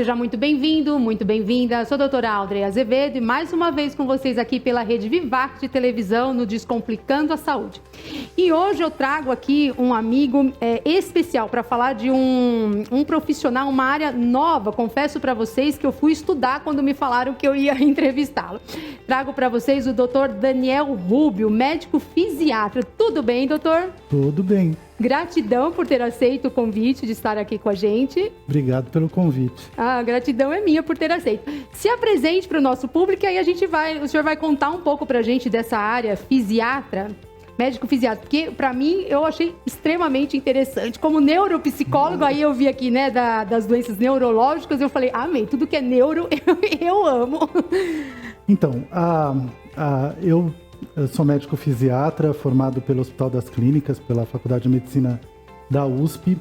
seja muito bem-vindo, muito bem-vinda. Sou a doutora Audrey Azevedo e mais uma vez com vocês aqui pela Rede Vivac de televisão no Descomplicando a Saúde. E hoje eu trago aqui um amigo especial para falar de um profissional, uma área nova. Confesso para vocês que eu fui estudar quando me falaram que eu ia entrevistá-lo. Trago para vocês o doutor Daniel Rubio, médico fisiatra. Tudo bem, doutor? Tudo bem. Gratidão por ter aceito o convite de estar aqui com a gente. Obrigado pelo convite. A gratidão é minha por ter aceito. Se apresente para o nosso público e aí o senhor vai contar um pouco para a gente dessa área fisiatra, médico fisiatra, porque para mim eu achei extremamente interessante. Como neuropsicólogo, aí eu vi aqui, né, das doenças neurológicas, eu falei, amém, tudo que é neuro eu amo. Então, eu sou médico fisiatra, formado pelo Hospital das Clínicas, pela Faculdade de Medicina da USP.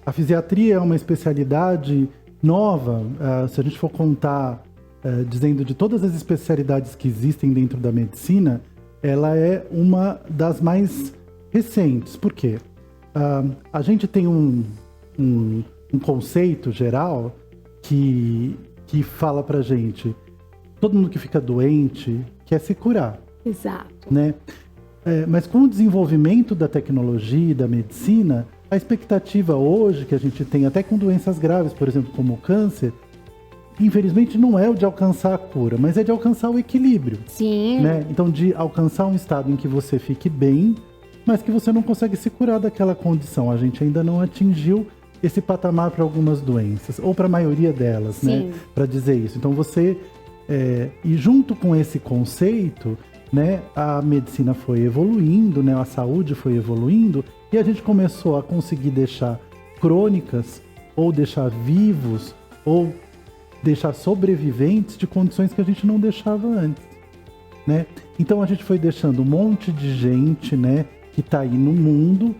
A fisiatria é uma especialidade nova, se a gente for contar, dizendo de todas as especialidades que existem dentro da medicina, ela é uma das mais recentes. Por quê? A gente tem um conceito geral que fala pra gente, todo mundo que fica doente quer se curar. Exato. Né? Mas com o desenvolvimento da tecnologia e da medicina, a expectativa hoje que a gente tem, até com doenças graves, por exemplo, como o câncer, infelizmente não é o de alcançar a cura, mas é de alcançar o equilíbrio. Sim. Né? Então, de alcançar um estado em que você fique bem, mas que você não consegue se curar daquela condição. A gente ainda não atingiu esse patamar para algumas doenças, ou para a maioria delas, né? Para dizer isso. Então, e junto com esse conceito, né, a medicina foi evoluindo, né, a saúde foi evoluindo, e a gente começou a conseguir deixar crônicas, ou deixar vivos, ou deixar sobreviventes de condições que a gente não deixava antes, né? Então a gente foi deixando um monte de gente, né, que está aí no mundo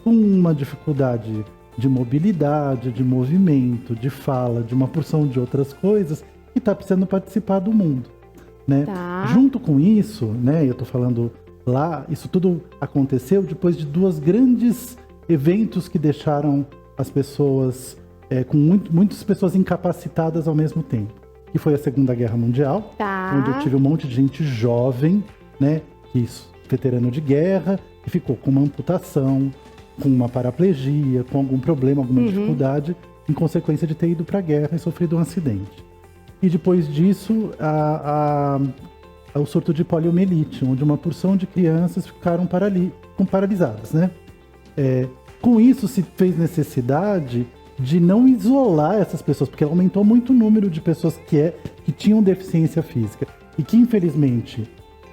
com uma dificuldade de mobilidade, de movimento, de fala, de uma porção de outras coisas, que está precisando participar do mundo, né? Tá. Junto com isso, né, eu estou falando lá, isso tudo aconteceu depois de dois grandes eventos que deixaram as pessoas com muitas pessoas incapacitadas ao mesmo tempo. Que foi a Segunda Guerra Mundial, onde eu tive um monte de gente jovem, né, veterano de guerra, que ficou com uma amputação, com uma paraplegia, com algum problema, alguma dificuldade, em consequência de ter ido para a guerra e sofrido um acidente. E depois disso, o surto de poliomielite, onde uma porção de crianças ficaram paralisadas, né? Com isso se fez necessidade de não isolar essas pessoas, porque aumentou muito o número de pessoas que tinham deficiência física e que, infelizmente,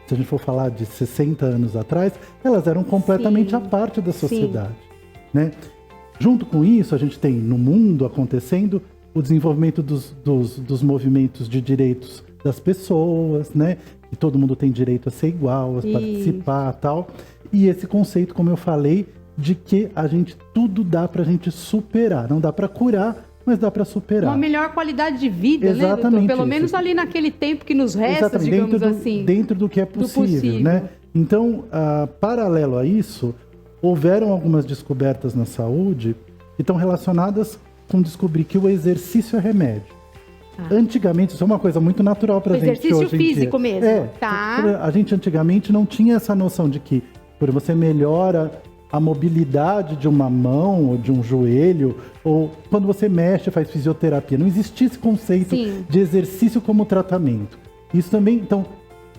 se a gente for falar de 60 anos atrás, elas eram completamente à parte da sociedade, né? Junto com isso, a gente tem no mundo acontecendo o desenvolvimento dos movimentos de direitos das pessoas, né? E todo mundo tem direito a ser igual, a participar e tal. E esse conceito, como eu falei, de que tudo dá pra gente superar. Não dá pra curar, mas dá pra superar. Uma melhor qualidade de vida, exatamente, né, doutor? Pelo menos ali naquele tempo que nos resta, digamos assim. Dentro do que é possível, né? Então, paralelo a isso, houveram algumas descobertas na saúde que estão relacionadas com descobrir que o exercício é remédio. Antigamente, isso é uma coisa muito natural pra gente hoje em dia. Exercício físico mesmo. A gente antigamente não tinha essa noção de que por você melhora a mobilidade de uma mão ou de um joelho, ou quando você mexe, faz fisioterapia. Não existia esse conceito de exercício como tratamento. Isso também, então,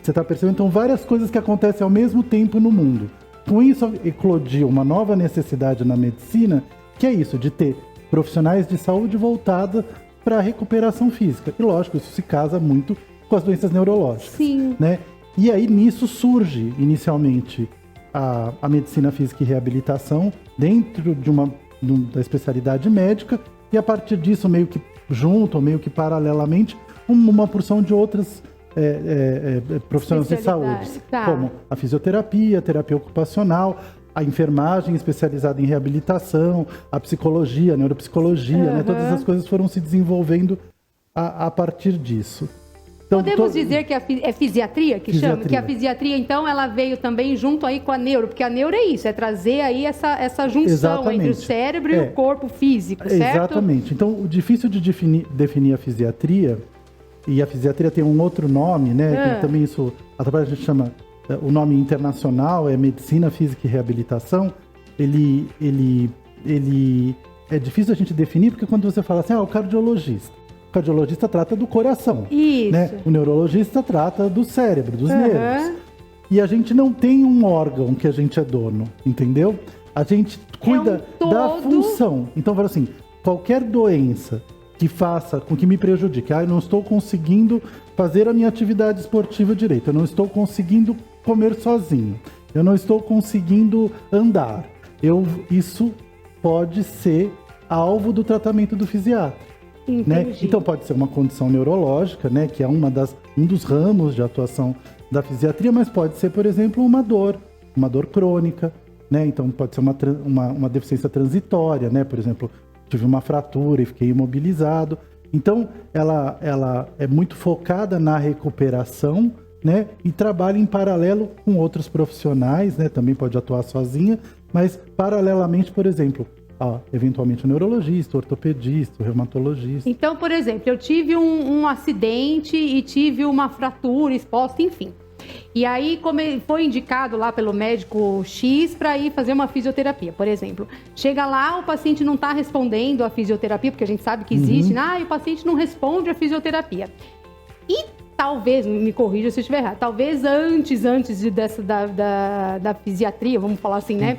você está percebendo, então, várias coisas que acontecem ao mesmo tempo no mundo. Com isso, eclodiu uma nova necessidade na medicina, que é isso, de ter profissionais de saúde voltada para a recuperação física. E, lógico, isso se casa muito com as doenças neurológicas. Né? E aí, nisso surge, inicialmente, a medicina física e reabilitação dentro da especialidade médica, e a partir disso, meio que junto, ou meio que paralelamente, uma porção de outras profissionais de saúde, como a fisioterapia, a terapia ocupacional, a enfermagem especializada em reabilitação, a psicologia, a neuropsicologia, né? Todas as coisas foram se desenvolvendo a partir disso. Então, podemos dizer que é fisiatria que chama? Fisiatria. Que a fisiatria, então, ela veio também junto aí com a neuro, porque a neuro é isso, é trazer aí essa junção Exatamente. entre o cérebro e o corpo físico, certo? Exatamente. Então, o difícil de definir a fisiatria, e a fisiatria tem um outro nome, né? Que também isso, através a gente chama, o nome internacional é Medicina Física e Reabilitação. Ele é difícil a gente definir, porque quando você fala assim, o cardiologista. O cardiologista trata do coração. Isso. Né? O neurologista trata do cérebro, dos nervos. E a gente não tem um órgão que a gente é dono, entendeu? A gente cuida da função. Então, fala assim, qualquer doença que faça com que me prejudique, eu não estou conseguindo fazer a minha atividade esportiva direito, eu não estou conseguindo comer sozinho, eu não estou conseguindo andar. Isso pode ser alvo do tratamento do fisiatra. Né? Então pode ser uma condição neurológica, né, que é um dos ramos de atuação da fisiatria, mas pode ser, por exemplo, uma dor crônica, né? Então pode ser uma deficiência transitória, né? Por exemplo, tive uma fratura e fiquei imobilizado. Então ela é muito focada na recuperação, né? E trabalha em paralelo com outros profissionais, né? Também pode atuar sozinha, mas paralelamente, por exemplo, eventualmente o neurologista, o ortopedista, o reumatologista. Então, por exemplo, eu tive um acidente e tive uma fratura exposta, enfim. E aí, como foi indicado lá pelo médico X para ir fazer uma fisioterapia, por exemplo. Chega lá, o paciente não está respondendo à fisioterapia, porque a gente sabe que existe, e o paciente não responde à fisioterapia. E talvez, me corrija se eu estiver errado, talvez antes da fisiatria, vamos falar assim, né?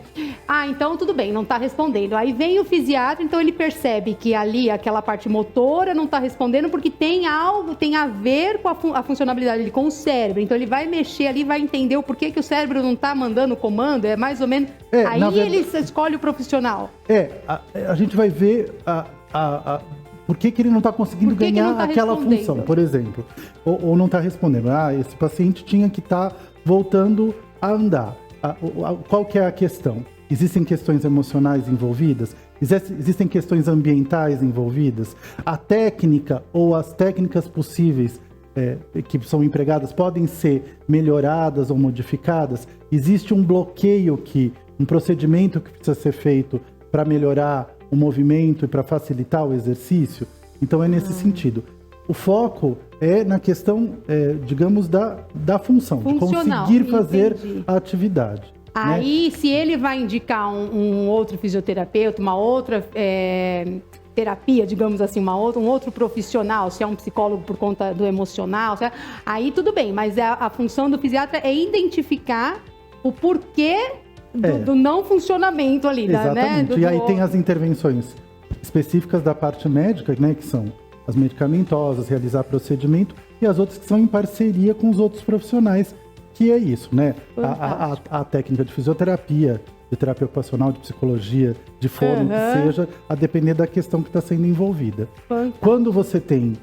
Então tudo bem, não está respondendo. Aí vem o fisiatra, então ele percebe que ali aquela parte motora não está respondendo porque tem a ver com a funcionalidade dele, com o cérebro. Então ele vai mexer ali, vai entender o porquê que o cérebro não está mandando o comando, é mais ou menos... Aí ele escolhe o profissional. A gente vai ver por que ele não está conseguindo ganhar aquela função, por exemplo. Ou não está respondendo. Esse paciente tinha que estar voltando a andar. Qual que é a questão? Existem questões emocionais envolvidas? Existem questões ambientais envolvidas? A técnica ou as técnicas possíveis que são empregadas podem ser melhoradas ou modificadas? Existe um bloqueio um procedimento que precisa ser feito para melhorar o movimento e para facilitar o exercício? Então é nesse sentido. O foco é na questão, digamos, da função, de conseguir fazer a atividade. Aí, se ele vai indicar um outro fisioterapeuta, uma outra terapia, digamos assim, um outro profissional, se é um psicólogo por conta do emocional, aí tudo bem, mas a função do fisiatra é identificar o porquê do não funcionamento ali. Exatamente. E aí tem as intervenções específicas da parte médica, né, que são as medicamentosas, realizar procedimento, e as outras que são em parceria com os outros profissionais, que é isso, né? A técnica de fisioterapia, de terapia ocupacional, de psicologia, de fono, que seja, a depender da questão que está sendo envolvida. Quando você tem,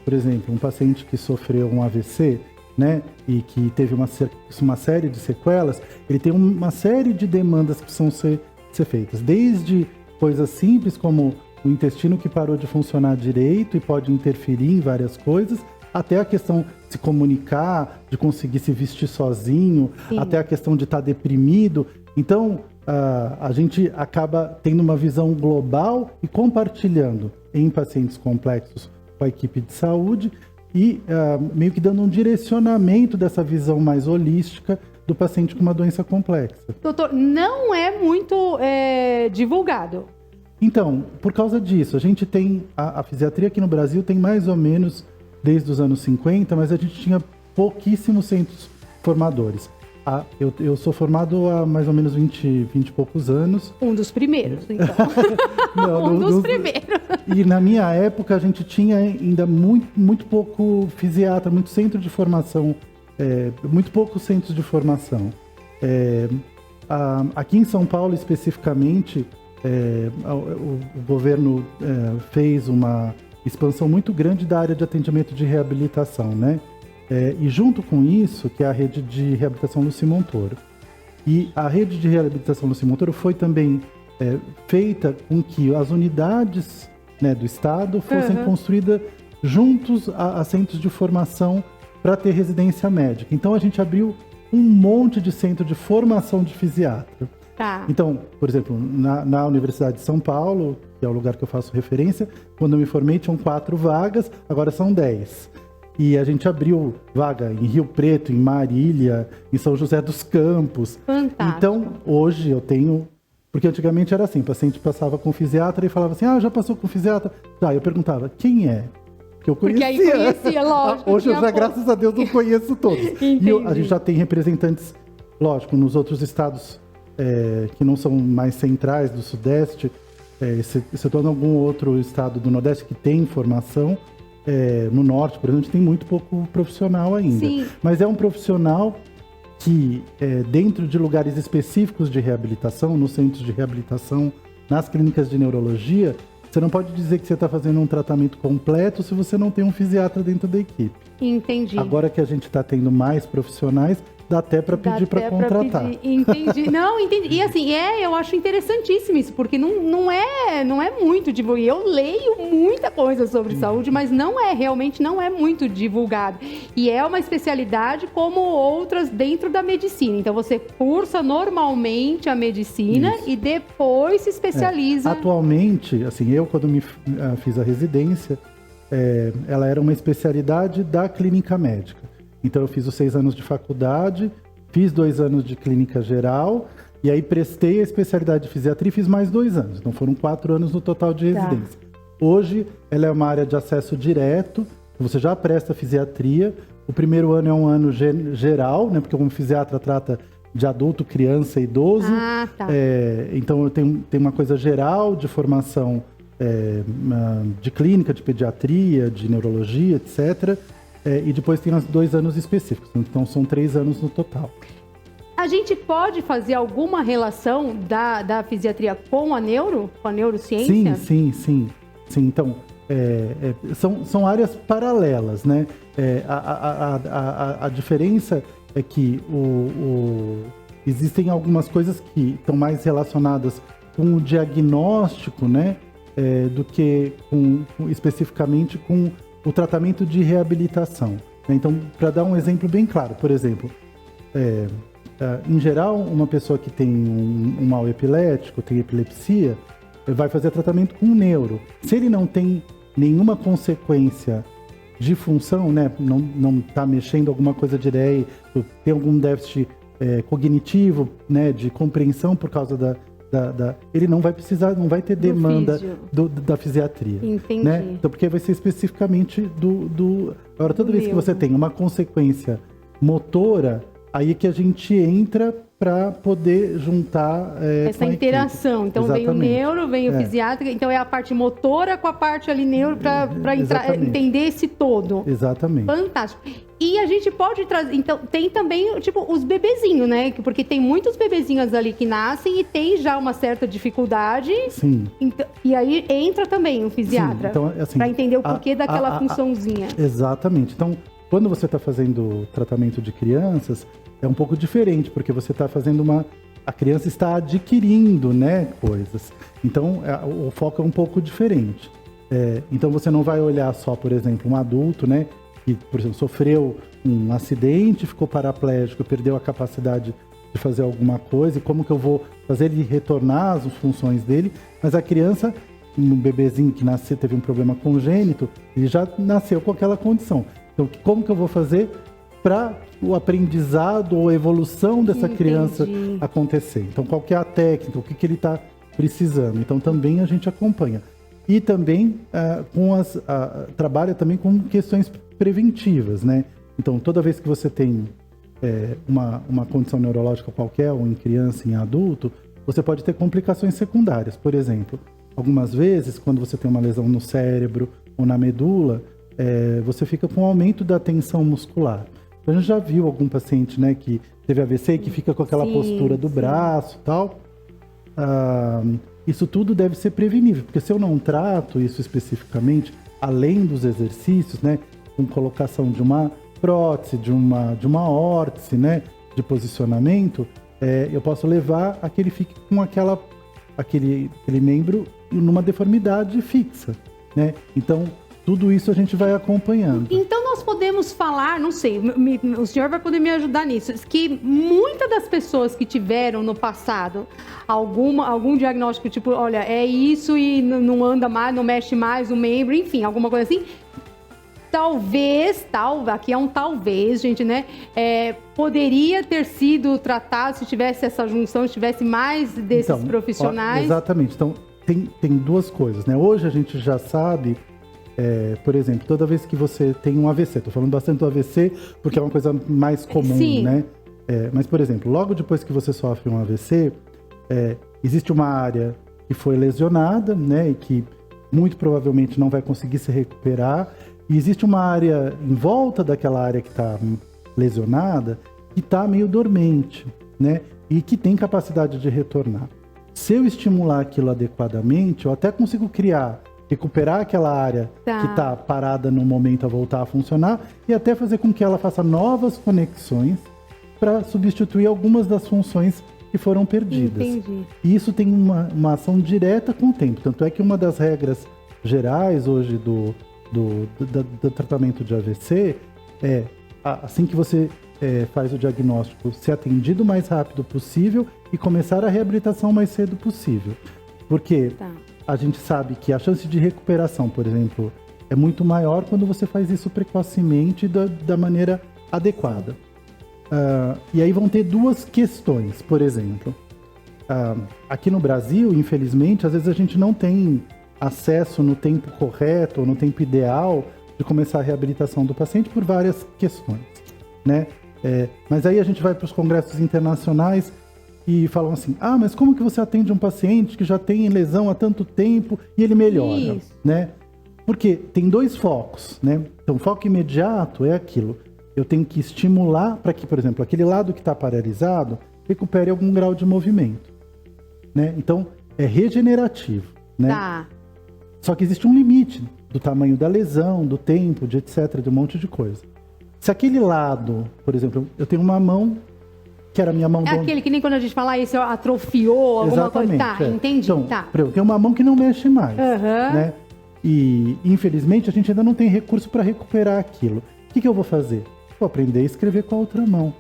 por exemplo, um paciente que sofreu um AVC, né, e que teve uma série de sequelas, ele tem uma série de demandas que precisam ser feitas, desde coisas simples como o intestino que parou de funcionar direito e pode interferir em várias coisas, até a questão de se comunicar, de conseguir se vestir sozinho, até a questão de estar deprimido. Então, a gente acaba tendo uma visão global e compartilhando em pacientes complexos com a equipe de saúde e meio que dando um direcionamento dessa visão mais holística do paciente com uma doença complexa. Doutor, não é muito divulgado. Então, por causa disso, a gente tem a fisiatria aqui no Brasil tem mais ou menos desde os anos 50, mas a gente tinha pouquíssimos centros formadores. Eu sou formado há mais ou menos 20 e poucos anos. Um dos primeiros, então. Não, dos primeiros. E na minha época a gente tinha ainda muito pouco fisiatra, muito centro de formação, muito poucos centros de formação. Aqui em São Paulo, especificamente, o governo fez uma expansão muito grande da área de atendimento de reabilitação, né? E junto com isso, que é a rede de reabilitação Luci Montoro. E a rede de reabilitação Luci Montoro foi também feita com que as unidades, né, do Estado fossem construídas juntos a centros de formação para ter residência médica. Então a gente abriu um monte de centro de formação de fisiatra. Tá. Então, por exemplo, na Universidade de São Paulo, que é o lugar que eu faço referência, quando eu me formei tinham 4 vagas, agora são 10. E a gente abriu vaga em Rio Preto, em Marília, em São José dos Campos. Fantástico. Então, hoje eu tenho... Porque antigamente era assim, o paciente passava com o fisiatra e falava assim, já passou com o fisiatra? Já, eu perguntava, quem é? Porque eu conhecia. Porque aí conhecia, lógico. Hoje eu já, graças a Deus, não conheço todos. E a gente já tem representantes, lógico, nos outros estados que não são mais centrais do Sudeste, excetuando algum outro estado do Nordeste que tem formação. No Norte, por exemplo, a gente tem muito pouco profissional ainda. Sim. Mas é um profissional que, dentro de lugares específicos de reabilitação, nos centros de reabilitação, nas clínicas de neurologia, você não pode dizer que você está fazendo um tratamento completo se você não tem um fisiatra dentro da equipe. Entendi. Agora que a gente está tendo mais profissionais, dá até para pedir para contratar. Entendi. Não, entendi. E assim, eu acho interessantíssimo isso, porque não é muito divulgado. Eu leio muita coisa sobre saúde, mas realmente não é muito divulgado. E é uma especialidade como outras dentro da medicina. Então você cursa normalmente a medicina e depois se especializa. Atualmente, assim, eu quando fiz a residência, ela era uma especialidade da clínica médica. Então eu fiz os 6 anos de faculdade, fiz 2 anos de clínica geral, e aí prestei a especialidade de fisiatria e fiz mais 2 anos. Então foram 4 anos no total de residência. Hoje ela é uma área de acesso direto, você já presta fisiatria. O primeiro ano é um ano geral, né? Porque como fisiatra trata de adulto, criança e idoso. Então eu tenho uma coisa geral de formação de clínica, de pediatria, de neurologia, etc. E depois tem os 2 anos específicos, então são 3 anos no total. A gente pode fazer alguma relação da fisiatria com a neurociência? Sim. Então, são áreas paralelas, né? A diferença é que existem algumas coisas que estão mais relacionadas com o diagnóstico, né? Do que especificamente com o tratamento de reabilitação. Então, para dar um exemplo bem claro, por exemplo, em geral, uma pessoa que tem um mal epilético, tem epilepsia, vai fazer tratamento com neuro. Se ele não tem nenhuma consequência de função, né, não está mexendo alguma coisa direito, tem algum déficit cognitivo, né, de compreensão por causa ele não vai precisar, não vai ter demanda da fisiatria. Entendi. Né? Então, porque vai ser especificamente Agora, toda vez que você tem uma consequência motora, aí é que a gente entra para poder juntar essa interação. Então vem o neuro, vem o fisiatra, então é a parte motora com a parte ali neuro para entender esse todo. Exatamente. Fantástico. E a gente pode trazer, então tem também tipo os bebezinhos, né? Porque tem muitos bebezinhos ali que nascem e tem já uma certa dificuldade. Sim. Então, e aí entra também o fisiatra assim, para entender o porquê daquela funçãozinha. Exatamente. Então, quando você está fazendo tratamento de crianças, é um pouco diferente, porque você está fazendo a criança está adquirindo, né, coisas. Então, o foco é um pouco diferente. Então, você não vai olhar só, por exemplo, um adulto, né, que, por exemplo, sofreu um acidente, ficou paraplégico, perdeu a capacidade de fazer alguma coisa, e como que eu vou fazer ele retornar às funções dele. Mas a criança, um bebezinho que nasceu, teve um problema congênito, ele já nasceu com aquela condição. Então, como que eu vou fazer para o aprendizado ou a evolução dessa criança acontecer? Então, qual que é a técnica, o que ele está precisando? Então, também a gente acompanha. E também trabalha também com questões preventivas, né? Então, toda vez que você tem uma condição neurológica qualquer, ou em criança, em adulto, você pode ter complicações secundárias. Por exemplo, algumas vezes, quando você tem uma lesão no cérebro ou na medula, você fica com aumento da tensão muscular. Então, a gente já viu algum paciente, né, que teve AVC e que fica com aquela postura do braço e tal. Isso tudo deve ser prevenível, porque se eu não trato isso especificamente, além dos exercícios, né, com colocação de uma prótese, de uma órtese, né, de posicionamento, eu posso levar a que ele fique com aquele membro numa deformidade fixa, né? Então, tudo isso a gente vai acompanhando. Então nós podemos falar, não sei, o senhor vai poder me ajudar nisso, que muitas das pessoas que tiveram no passado algum diagnóstico, tipo, olha, é isso e não anda mais, não mexe mais o membro, enfim, alguma coisa assim, aqui é um talvez, gente, né? Poderia ter sido tratado se tivesse essa junção, se tivesse mais desses profissionais. Exatamente. Então, tem duas coisas, né? Hoje a gente já sabe, por exemplo, toda vez que você tem um AVC, tô falando bastante do AVC porque é uma coisa mais comum, sim, né? Mas, por exemplo, logo depois que você sofre um AVC, existe uma área que foi lesionada, né? E que muito provavelmente não vai conseguir se recuperar. E existe uma área em volta daquela área que está lesionada que está meio dormente, né? E que tem capacidade de retornar. Se eu estimular aquilo adequadamente, eu até consigo recuperar aquela área que está parada no momento a voltar a funcionar e até fazer com que ela faça novas conexões para substituir algumas das funções que foram perdidas. Entendi. E isso tem uma ação direta com o tempo. Tanto é que uma das regras gerais hoje do tratamento de AVC assim que você faz o diagnóstico, ser atendido o mais rápido possível e começar a reabilitação o mais cedo possível. Porque a gente sabe que a chance de recuperação, por exemplo, é muito maior quando você faz isso precocemente da maneira adequada. E aí vão ter duas questões, por exemplo. Aqui no Brasil, infelizmente, às vezes a gente não tem acesso no tempo correto ou no tempo ideal de começar a reabilitação do paciente por várias questões, né? Mas aí a gente vai para os congressos internacionais e falam assim, mas como que você atende um paciente que já tem lesão há tanto tempo e ele melhora, né? Porque tem dois focos, né? Então, o foco imediato é aquilo. Eu tenho que estimular para que, por exemplo, aquele lado que está paralisado recupere algum grau de movimento, né? Então, é regenerativo, né? Só que existe um limite do tamanho da lesão, do tempo, de etc, de um monte de coisa. Se aquele lado, por exemplo, eu tenho uma mão que era a minha mão... aquele que nem quando a gente fala isso, atrofiou, alguma coisa. Entendi. Então, eu tenho uma mão que não mexe mais, né? E, infelizmente, a gente ainda não tem recurso para recuperar aquilo. O que eu vou fazer? Vou aprender a escrever com a outra mão.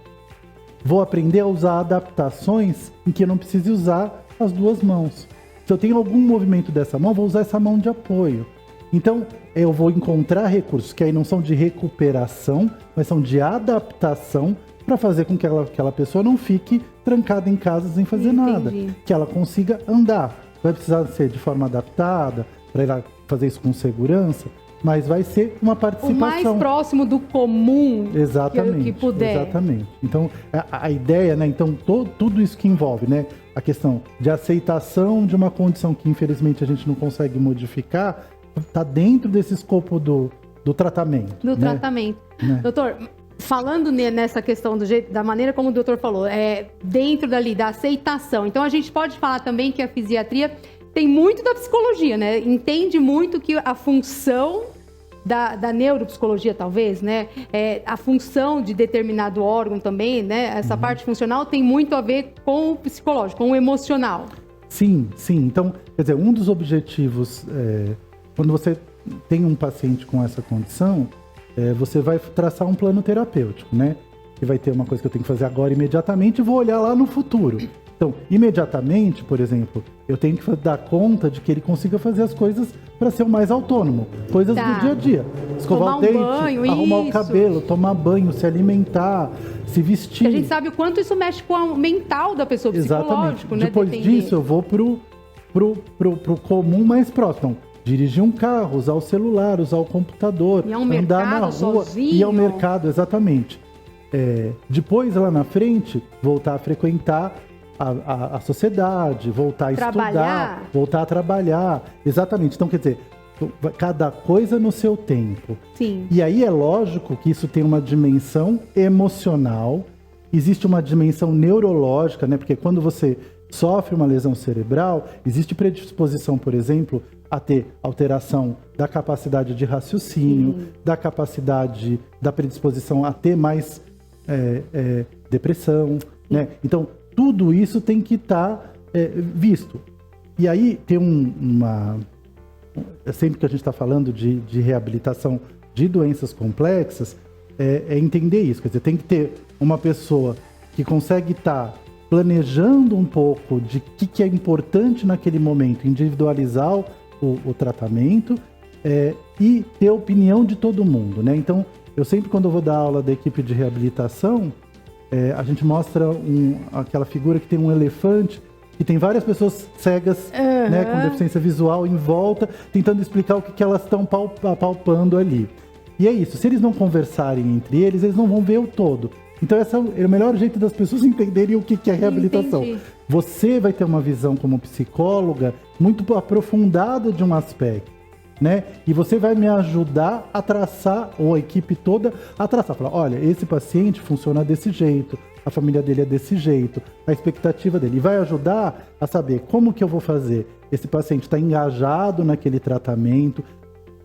Vou aprender a usar adaptações em que eu não precise usar as duas mãos. Se eu tenho algum movimento dessa mão, vou usar essa mão de apoio. Então, eu vou encontrar recursos que aí não são de recuperação, mas são de adaptação para fazer com que aquela pessoa não fique trancada em casa sem fazer nada. Que ela consiga andar. Vai precisar ser de forma adaptada, para ela fazer isso com segurança, mas vai ser uma participação. O mais próximo do comum que puder. Exatamente. Então, a ideia, né? Então, tudo isso que envolve, né? A questão de aceitação de uma condição que, infelizmente, a gente não consegue modificar, está dentro desse escopo do tratamento. Tratamento. Né? Doutor, falando nessa questão da maneira como o doutor falou, dentro da aceitação. Então, a gente pode falar também que a fisiatria tem muito da psicologia, né? Entende muito que a função da neuropsicologia, talvez, né? A função de determinado órgão também, né? Essa parte funcional tem muito a ver com o psicológico, com o emocional. Sim. Então, quer dizer, um dos objetivos, quando você tem um paciente com essa condição, você vai traçar um plano terapêutico, né? Que vai ter uma coisa que eu tenho que fazer agora imediatamente e vou olhar lá no futuro. Então, imediatamente, por exemplo, eu tenho que dar conta de que ele consiga fazer as coisas para ser o mais autônomo. Coisas do dia a dia. Escovar o dente, arrumar o cabelo, tomar banho, se alimentar, se vestir. E a gente sabe o quanto isso mexe com o mental da pessoa, psicológico, né? Depois disso, eu vou pro comum mais próximo. Então, dirigir um carro, usar o celular, usar o computador, andar na rua, sozinho. Ir ao mercado, exatamente. Depois, lá na frente, voltar a frequentar a sociedade, voltar a estudar, voltar a trabalhar. Exatamente. Então, quer dizer, cada coisa no seu tempo. Sim. E aí é lógico que isso tem uma dimensão emocional, existe uma dimensão neurológica, né? Porque quando você sofre uma lesão cerebral, existe predisposição, por exemplo, a ter alteração da capacidade de raciocínio, da capacidade, da predisposição a ter mais depressão, né? Então, tudo isso tem que estar visto. E aí tem sempre que a gente está falando de reabilitação de doenças complexas, é entender isso. Quer dizer, tem que ter uma pessoa que consegue estar planejando um pouco de o que é importante naquele momento, individualizar o tratamento e ter a opinião de todo mundo, né? Então, eu sempre, quando eu vou dar aula da equipe de reabilitação, a gente mostra aquela figura que tem um elefante, que tem várias pessoas cegas, né, com deficiência visual em volta, tentando explicar o que elas estão palpando ali. E é isso, se eles não conversarem entre eles não vão ver o todo. Então esse é o melhor jeito das pessoas entenderem o que é reabilitação. Entendi. Você vai ter uma visão como psicóloga muito aprofundada de um aspecto, né? E você vai me ajudar a traçar, ou a equipe toda, a traçar. Falar, olha, esse paciente funciona desse jeito, a família dele é desse jeito, a expectativa dele. E vai ajudar a saber como que eu vou fazer. Esse paciente está engajado naquele tratamento,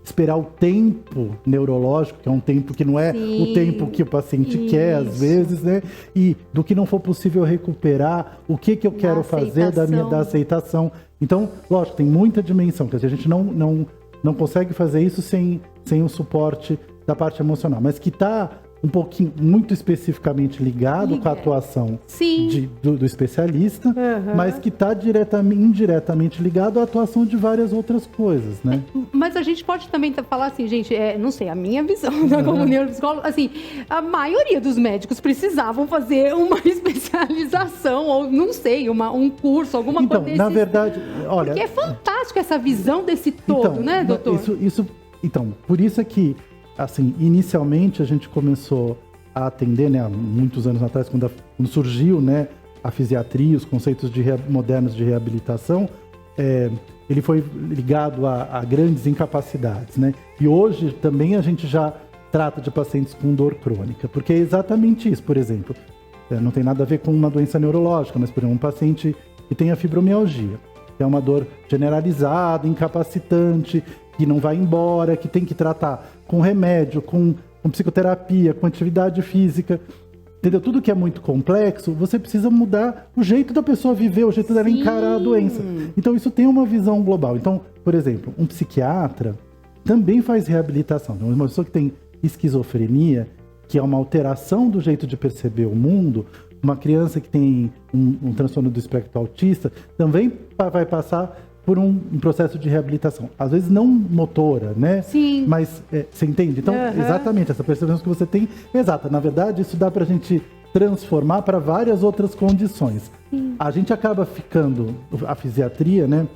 esperar o tempo neurológico, que é um tempo que não é o tempo que o paciente quer, às vezes, né? E do que não for possível recuperar, o que eu quero fazer da aceitação. Então, lógico, tem muita dimensão, quer dizer, a gente não consegue fazer isso sem o suporte da parte emocional, mas que está um pouquinho, muito especificamente ligado com a atuação do especialista, mas que está indiretamente ligado à atuação de várias outras coisas, né? Mas a gente pode também falar assim, gente, não sei, a minha visão como neuropsicólogo, assim, a maioria dos médicos precisavam fazer uma especialização, ou não sei, um curso, alguma coisa desse. Na verdade, olha... Porque é fantástico essa visão desse todo, né, doutor? Então, por isso é que, assim, inicialmente a gente começou a atender, né, há muitos anos atrás, quando surgiu, né, a fisiatria, os conceitos modernos de reabilitação, ele foi ligado a grandes incapacidades, né? E hoje também a gente já trata de pacientes com dor crônica, porque é exatamente isso, por exemplo, não tem nada a ver com uma doença neurológica, mas, por exemplo, um paciente que tem a fibromialgia, que é uma dor generalizada, incapacitante, que não vai embora, que tem que tratar com remédio, com psicoterapia, com atividade física, entendeu? Tudo que é muito complexo, você precisa mudar o jeito da pessoa viver, o jeito dela encarar a doença. Então isso tem uma visão global. Então, por exemplo, um psiquiatra também faz reabilitação. Então, uma pessoa que tem esquizofrenia, que é uma alteração do jeito de perceber o mundo, uma criança que tem um transtorno do espectro autista, também vai passar por um processo de reabilitação. Às vezes não motora, né? Sim. Mas você entende? Então, exatamente, essa percepção que você tem é exata. Na verdade, isso dá pra gente transformar para várias outras condições. Sim. A gente acaba ficando, a fisiatria, né,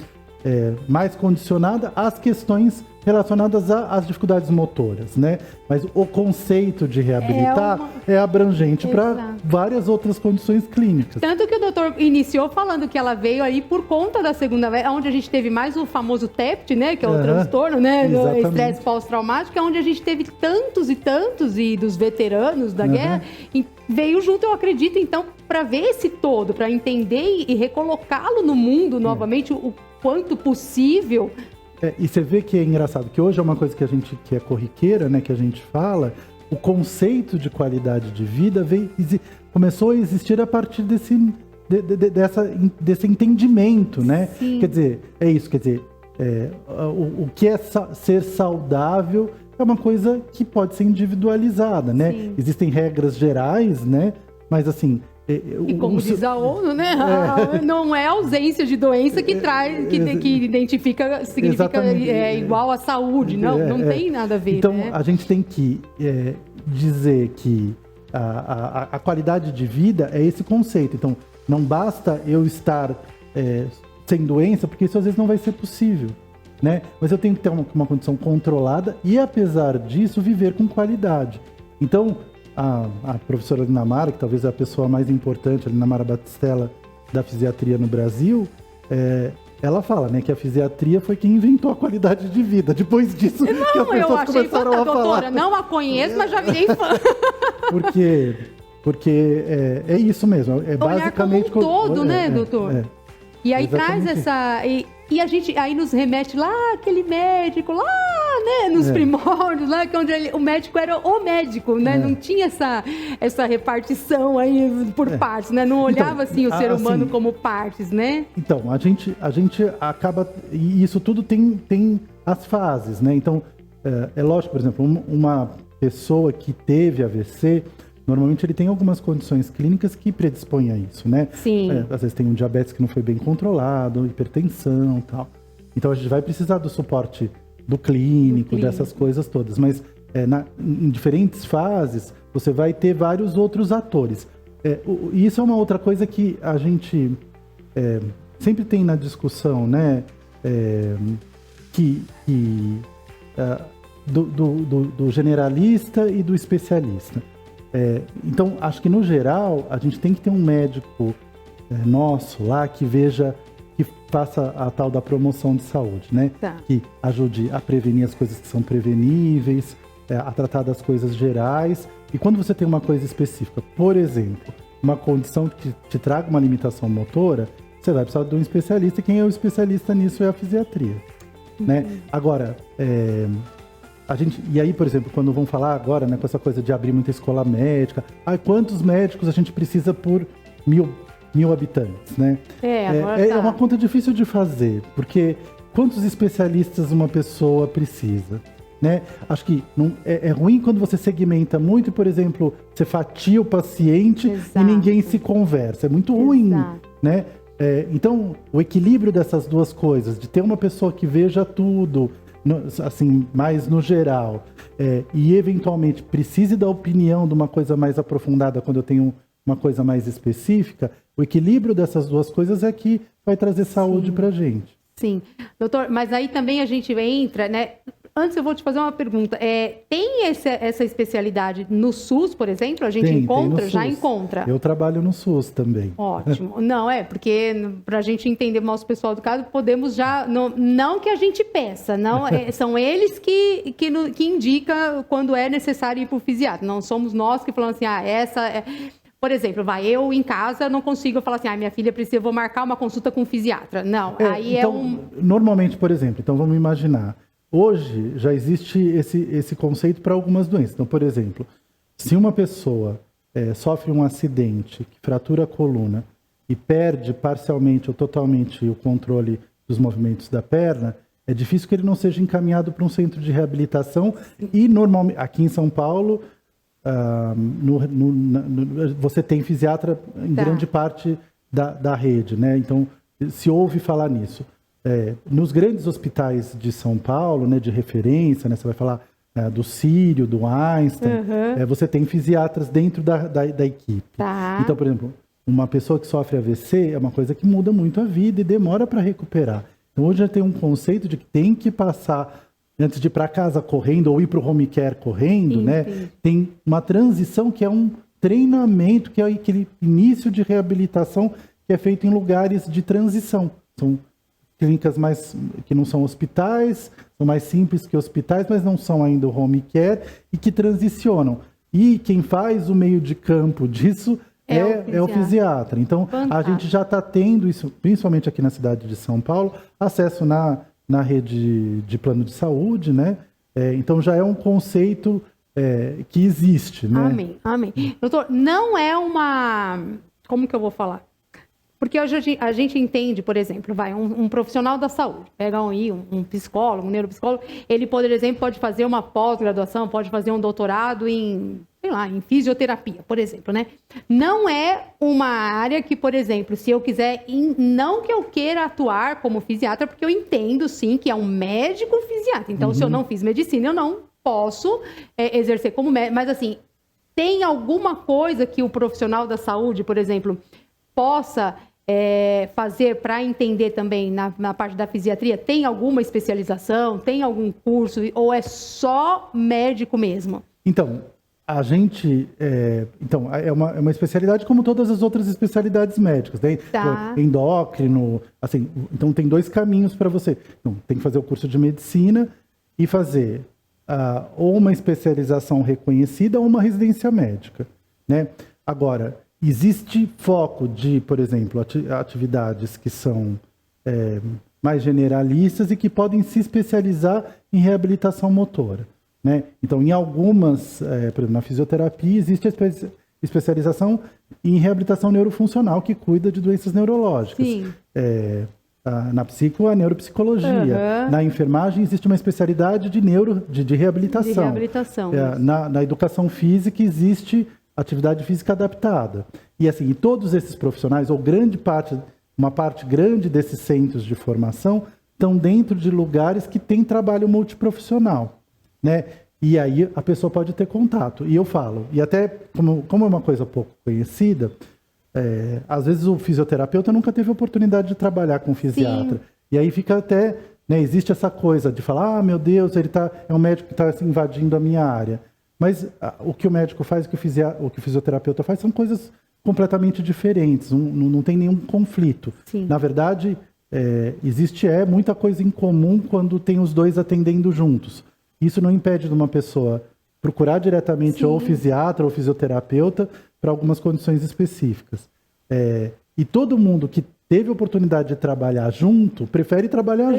mais condicionada às questões relacionadas às dificuldades motoras, né? Mas o conceito de reabilitar é abrangente para várias outras condições clínicas. Tanto que o doutor iniciou falando que ela veio aí por conta da segunda vez, onde a gente teve mais o famoso TEPT, né? Que é o transtorno, né? Do estresse pós-traumático, onde a gente teve tantos e dos veteranos da guerra, e veio junto, eu acredito, então, para ver esse todo, para entender e recolocá-lo no mundo novamente, o quanto possível. E você vê que é engraçado, que hoje é uma coisa que é corriqueira, né, que a gente fala, o conceito de qualidade de vida começou a existir a partir desse entendimento, né? Sim. Quer dizer, é isso, quer dizer, o que é ser saudável é uma coisa que pode ser individualizada, né? Sim. Existem regras gerais, né? Mas assim... E como diz a ONU, né? Não é a ausência de doença que traz, que identifica, significa igual à saúde. Não tem nada a ver. Então, né? A gente tem que dizer que a qualidade de vida é esse conceito. Então, não basta eu estar sem doença, porque isso às vezes não vai ser possível, né? Mas eu tenho que ter uma condição controlada e, apesar disso, viver com qualidade. Então, a professora Lina Mara, que talvez é a pessoa mais importante, a Lina Mara Batistella, da fisiatria no Brasil, ela fala, né, que a fisiatria foi quem inventou a qualidade de vida. Depois disso, que as pessoas começaram a falar. Doutora, não a conheço, mas já virei fã. Porque é isso mesmo. É basicamente como um todo, né, doutor? E aí traz essa... E a gente aí nos remete lá, aquele médico lá né? Nos primórdios, lá, onde o médico era o médico, né? Não tinha essa repartição aí por partes, né? Não olhava assim o ser humano como partes, né? Então, a gente acaba... E isso tudo tem as fases, né? Então, é lógico, por exemplo, uma pessoa que teve AVC... Normalmente ele tem algumas condições clínicas que predispõem a isso, né? Sim. Às vezes tem um diabetes que não foi bem controlado, hipertensão e tal. Então a gente vai precisar do suporte do clínico, dessas coisas todas. Mas em diferentes fases, você vai ter vários outros atores. E isso é uma outra coisa que a gente sempre tem na discussão, né? Do generalista e do especialista. Então, acho que no geral, a gente tem que ter um médico nosso lá que faça a tal da promoção de saúde, né? Tá. Que ajude a prevenir as coisas que são preveníveis, a tratar das coisas gerais. E quando você tem uma coisa específica, por exemplo, uma condição que te traga uma limitação motora, você vai precisar de um especialista, e quem é o especialista nisso é a fisiatria, né? Agora, e aí, por exemplo, quando vão falar agora, né, com essa coisa de abrir muita escola médica, quantos médicos a gente precisa por mil habitantes, né? É uma conta difícil de fazer, porque quantos especialistas uma pessoa precisa, né? Acho que é ruim quando você segmenta muito e, por exemplo, você fatia o paciente e ninguém se conversa. É muito ruim, né? Então, o equilíbrio dessas duas coisas, de ter uma pessoa que veja tudo, assim, mais no geral, e eventualmente precise da opinião de uma coisa mais aprofundada quando eu tenho uma coisa mais específica, o equilíbrio dessas duas coisas é que vai trazer saúde pra gente. Sim. Doutor, mas aí também a gente entra, né? Antes eu vou te fazer uma pergunta. Tem essa especialidade no SUS, por exemplo? A gente encontra? Já encontra? Eu trabalho no SUS também. Ótimo. Não, porque para a gente entender o nosso pessoal do caso, podemos já... Não que a gente peça, não, são eles que indicam quando é necessário ir para o fisiatra. Não somos nós que falamos assim, Por exemplo, eu em casa não consigo falar assim, minha filha precisa, eu vou marcar uma consulta com o fisiatra. Não, Normalmente, por exemplo, então vamos imaginar... Hoje já existe esse conceito para algumas doenças. Então, por exemplo, se uma pessoa sofre um acidente que fratura a coluna e perde parcialmente ou totalmente o controle dos movimentos da perna, é difícil que ele não seja encaminhado para um centro de reabilitação. E normalmente, aqui em São Paulo, você tem fisiatra em grande parte da rede, né? Então, se ouve falar nisso. Nos grandes hospitais de São Paulo, né, de referência, né, você vai falar do Sírio, do Einstein, você tem fisiatras dentro da equipe. Tá. Então, por exemplo, uma pessoa que sofre AVC é uma coisa que muda muito a vida e demora para recuperar. Então, hoje já tem um conceito de que tem que passar, antes de ir para casa correndo ou ir para o home care correndo, né, tem uma transição que é um treinamento, que é aquele início de reabilitação que é feito em lugares de transição. São clínicas que não são hospitais, são mais simples que hospitais, mas não são ainda o home care, e que transicionam. E quem faz o meio de campo disso é o fisiatra. Então, a gente já está tendo isso, principalmente aqui na cidade de São Paulo, acesso na rede de plano de saúde, né? Então, já é um conceito que existe, né? Amém. Doutor, não é uma... Como que eu vou falar? Porque hoje a gente entende, por exemplo, um profissional da saúde, pega um psicólogo, um neuropsicólogo, ele, por exemplo, pode fazer uma pós-graduação, pode fazer um doutorado em fisioterapia, por exemplo, né? Não é uma área que, por exemplo, se eu quiser, não que eu queira atuar como fisiatra, porque eu entendo, sim, que é um médico fisiatra. Então, se eu não fiz medicina, eu não posso exercer como médico. Mas, assim, tem alguma coisa que o profissional da saúde, por exemplo, possa fazer para entender também na parte da fisiatria? Tem alguma especialização? Tem algum curso? Ou é só médico mesmo? Então, a gente... é uma especialidade como todas as outras especialidades médicas. Né? Tá. Endócrino, assim... Então, tem dois caminhos para você. Então, tem que fazer o curso de medicina e fazer ou uma especialização reconhecida ou uma residência médica, né? Agora... Existe foco de, por exemplo, atividades que são mais generalistas e que podem se especializar em reabilitação motora, né? Então, em algumas, por exemplo, na fisioterapia, existe a especialização em reabilitação neurofuncional, que cuida de doenças neurológicas. Sim. Na psico, a neuropsicologia. Na enfermagem, existe uma especialidade de reabilitação. De reabilitação. Na educação física, existe atividade física adaptada. E assim, todos esses profissionais, ou uma parte grande desses centros de formação, estão dentro de lugares que têm trabalho multiprofissional, né? E aí a pessoa pode ter contato. E eu falo, e até como é uma coisa pouco conhecida, às vezes o fisioterapeuta nunca teve oportunidade de trabalhar com o fisiatra. Sim. E aí fica até, né, existe essa coisa de falar, meu Deus, é um médico que está invadindo a minha área. Mas o que o médico faz, o que o fisioterapeuta faz, são coisas completamente diferentes, não tem nenhum conflito. Sim. Na verdade, existe muita coisa em comum quando tem os dois atendendo juntos. Isso não impede de uma pessoa procurar diretamente ou o fisiatra ou o fisioterapeuta para algumas condições específicas. E todo mundo que teve oportunidade de trabalhar junto, prefere trabalhar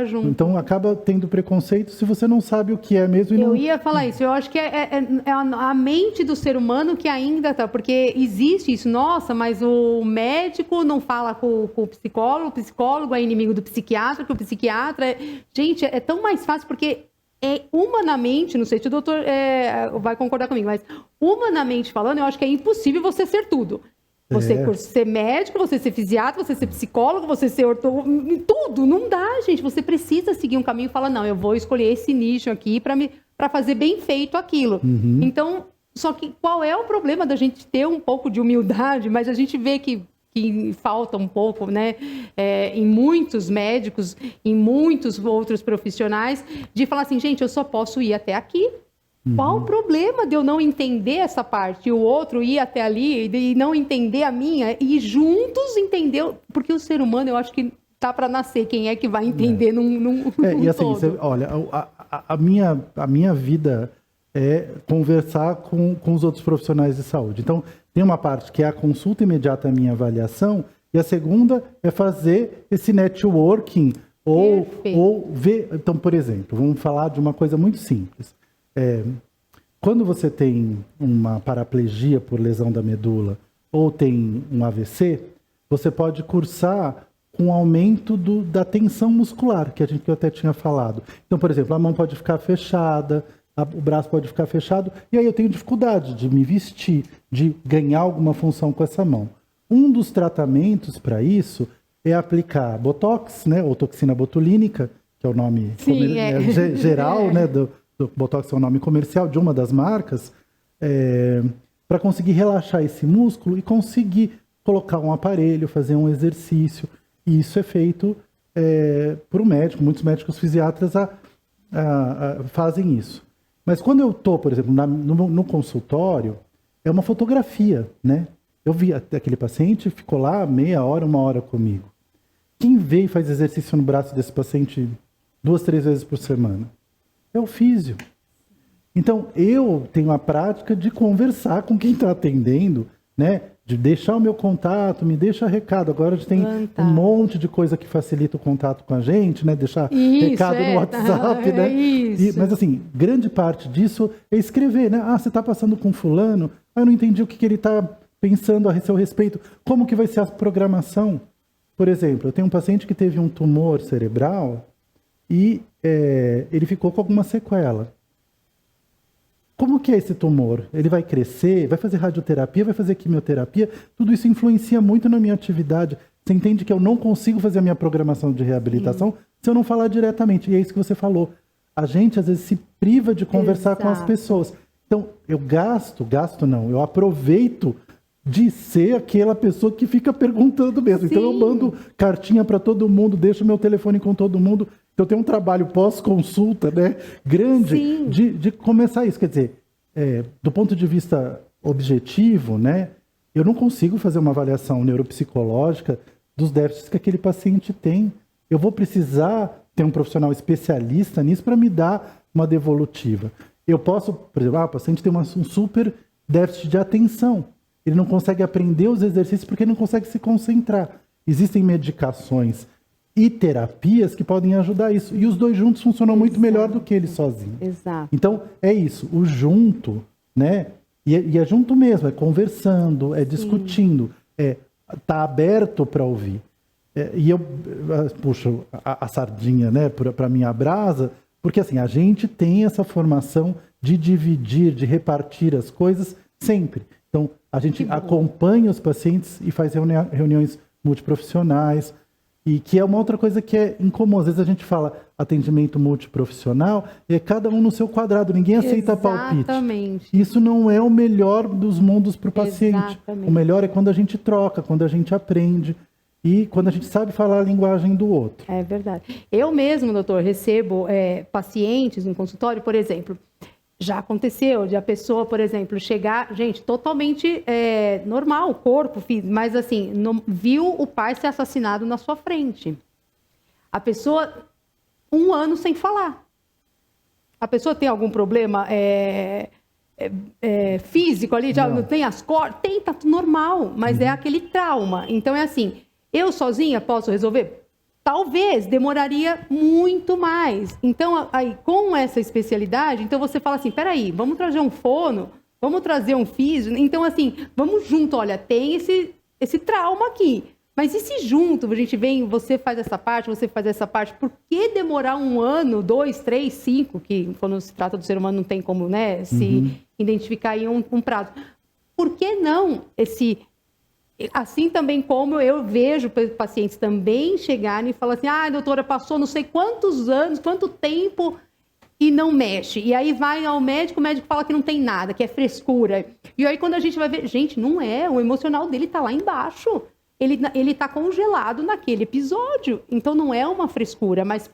junto. Então, acaba tendo preconceito se você não sabe o que é mesmo. Eu ia falar isso. Eu acho que é a mente do ser humano que ainda está... Porque existe isso. Nossa, mas o médico não fala com o psicólogo é inimigo do psiquiatra, que o psiquiatra... Gente, é tão mais fácil porque... humanamente, não sei se o doutor vai concordar comigo, mas humanamente falando, eu acho que é impossível você ser tudo. Você ser médico, você ser fisiatra, você ser psicólogo, você ser tudo, não dá, gente. Você precisa seguir um caminho e falar, não, eu vou escolher esse nicho aqui para fazer bem feito aquilo. Uhum. Então, só que qual é o problema da gente ter um pouco de humildade, mas a gente vê que falta um pouco, né, em muitos médicos, em muitos outros profissionais, de falar assim, gente, eu só posso ir até aqui. Uhum. Qual o problema de eu não entender essa parte e o outro ir até ali e não entender a minha e juntos entender? Porque o ser humano, eu acho que tá para nascer, quem é que vai entender num e assim, olha, a minha vida é conversar com os outros profissionais de saúde. Então, tem uma parte que é a consulta imediata à minha avaliação, e a segunda é fazer esse networking ou ver... Então, por exemplo, vamos falar de uma coisa muito simples. Quando você tem uma paraplegia por lesão da medula ou tem um AVC, você pode cursar com aumento da tensão muscular, que eu até tinha falado. Então, por exemplo, a mão pode ficar fechada, o braço pode ficar fechado, e aí eu tenho dificuldade de me vestir, de ganhar alguma função com essa mão. Um dos tratamentos para isso é aplicar Botox, né, ou toxina botulínica, que é o nome geral, né, do Botox é o nome comercial de uma das marcas, para conseguir relaxar esse músculo e conseguir colocar um aparelho, fazer um exercício. E isso é feito por um médico, muitos médicos fisiatras fazem isso. Mas quando eu estou, por exemplo, no consultório, é uma fotografia, né? Eu vi aquele paciente, ficou lá meia hora, 1 hora comigo. Quem vê e faz exercício no braço desse paciente 2, 3 vezes por semana? É o físio. Então, eu tenho a prática de conversar com quem está atendendo, né? De deixar o meu contato, me deixa recado. Agora a gente tem um monte de coisa que facilita o contato com a gente, né? Deixar recado no WhatsApp, né? Mas assim, grande parte disso é escrever, né? Ah, você está passando com fulano, eu não entendi o que ele está pensando a seu respeito. Como que vai ser a programação? Por exemplo, eu tenho um paciente que teve um tumor cerebral e ele ficou com alguma sequela. Como que é esse tumor? Ele vai crescer, vai fazer radioterapia, vai fazer quimioterapia? Tudo isso influencia muito na minha atividade. Você entende que eu não consigo fazer a minha programação de reabilitação se eu não falar diretamente. E é isso que você falou. A gente, às vezes, se priva de conversar com as pessoas. Então, eu eu aproveito de ser aquela pessoa que fica perguntando mesmo. Sim. Então, eu mando cartinha para todo mundo, deixo meu telefone com todo mundo. Eu tenho um trabalho pós-consulta, né, grande de começar isso. Quer dizer, do ponto de vista objetivo, né, eu não consigo fazer uma avaliação neuropsicológica dos déficits que aquele paciente tem. Eu vou precisar ter um profissional especialista nisso para me dar uma devolutiva. Eu posso, por exemplo, o paciente tem um super déficit de atenção. Ele não consegue aprender os exercícios porque ele não consegue se concentrar. Existem medicações e terapias que podem ajudar isso. E os dois juntos funcionam muito melhor do que eles sozinhos. Exato. Então, é isso, o junto, né? E é junto mesmo, é conversando, é discutindo, tá aberto para ouvir. E eu puxo a sardinha, né, para minha brasa, porque assim, a gente tem essa formação de dividir, de repartir as coisas sempre. Então, a gente acompanha os pacientes e faz reuniões multiprofissionais, e que é uma outra coisa que é incomum. Às vezes a gente fala atendimento multiprofissional, e é cada um no seu quadrado, ninguém aceita palpite. Exatamente. Isso não é o melhor dos mundos para o paciente. Exatamente. O melhor é quando a gente troca, quando a gente aprende e quando a gente sabe falar a linguagem do outro. É verdade. Eu mesmo, doutor, recebo pacientes no consultório, por exemplo. Já aconteceu de a pessoa, por exemplo, chegar, gente, totalmente normal, o corpo, mas assim, viu o pai ser assassinado na sua frente. A pessoa, 1 ano sem falar. A pessoa tem algum problema físico ali, já não tem as cordas? Tem, tá tudo normal, mas é aquele trauma. Então é assim, eu sozinha posso resolver? Talvez, demoraria muito mais. Então, aí, com essa especialidade, então você fala assim, peraí, vamos trazer um fono, vamos trazer um físio, então assim, vamos junto, olha, tem esse trauma aqui, mas e se junto, a gente vem, você faz essa parte, você faz essa parte, por que demorar 1 ano, 2, 3, 5, que quando se trata do ser humano não tem como, né, se identificar em um prazo. Por que não assim também como eu vejo pacientes também chegarem e falar assim, doutora, passou não sei quantos anos, quanto tempo e não mexe. E aí vai ao médico, o médico fala que não tem nada, que é frescura. E aí quando a gente vai ver, gente, não é, o emocional dele tá lá embaixo. Ele tá congelado naquele episódio. Então não é uma frescura, mas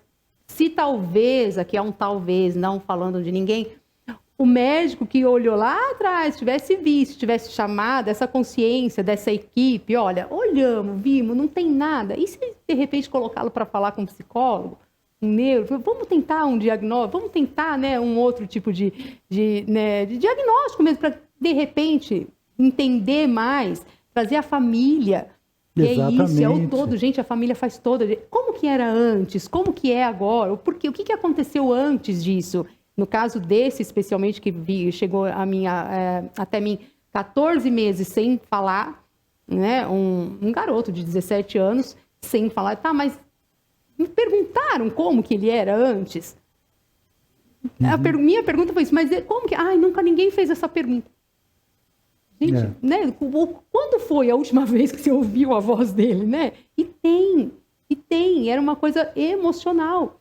se talvez, aqui é um talvez, não falando de ninguém, o médico que olhou lá atrás, tivesse visto, tivesse chamado essa consciência dessa equipe, olha, olhamos, vimos, não tem nada. E se de repente colocá-lo para falar com um psicólogo, um neuro, vamos tentar um diagnóstico, vamos tentar, né, um outro tipo de diagnóstico mesmo, para de repente entender mais, trazer a família. Exatamente. É isso, é o todo, gente, a família faz toda. Como que era antes? Como que é agora? O que aconteceu antes disso? No caso desse, especialmente, que chegou até mim 14 meses sem falar, né? Um garoto de 17 anos sem falar. Tá, mas me perguntaram como que ele era antes. Minha pergunta foi isso, mas como que... nunca ninguém fez essa pergunta. Gente, né? Quando foi a última vez que você ouviu a voz dele, né? E tem. Era uma coisa emocional.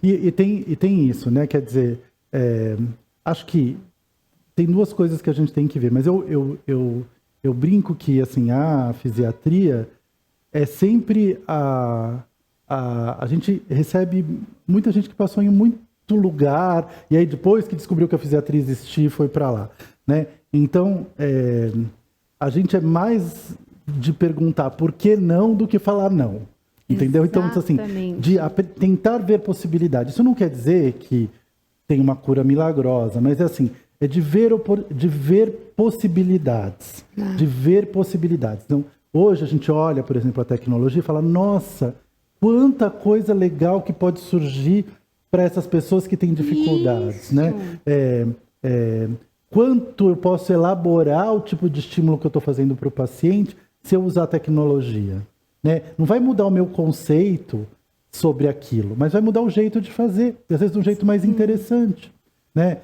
E tem isso, né? Quer dizer, acho que tem 2 coisas que a gente tem que ver, mas eu brinco que assim, a fisiatria é sempre a gente recebe muita gente que passou em muito lugar, e aí depois que descobriu que a fisiatria existia, foi para lá, né? Então, a gente é mais de perguntar por que não do que falar não. Entendeu? Exatamente. Então, assim, de tentar ver possibilidades. Isso não quer dizer que tem uma cura milagrosa, mas é assim, é de ver possibilidades. De ver possibilidades. Então, hoje a gente olha, por exemplo, a tecnologia e fala, nossa, quanta coisa legal que pode surgir para essas pessoas que têm dificuldades, né? Quanto eu posso elaborar o tipo de estímulo que eu estou fazendo para o paciente se eu usar a tecnologia. Né? Não vai mudar o meu conceito sobre aquilo, mas vai mudar o jeito de fazer, às vezes de um jeito mais interessante. Né?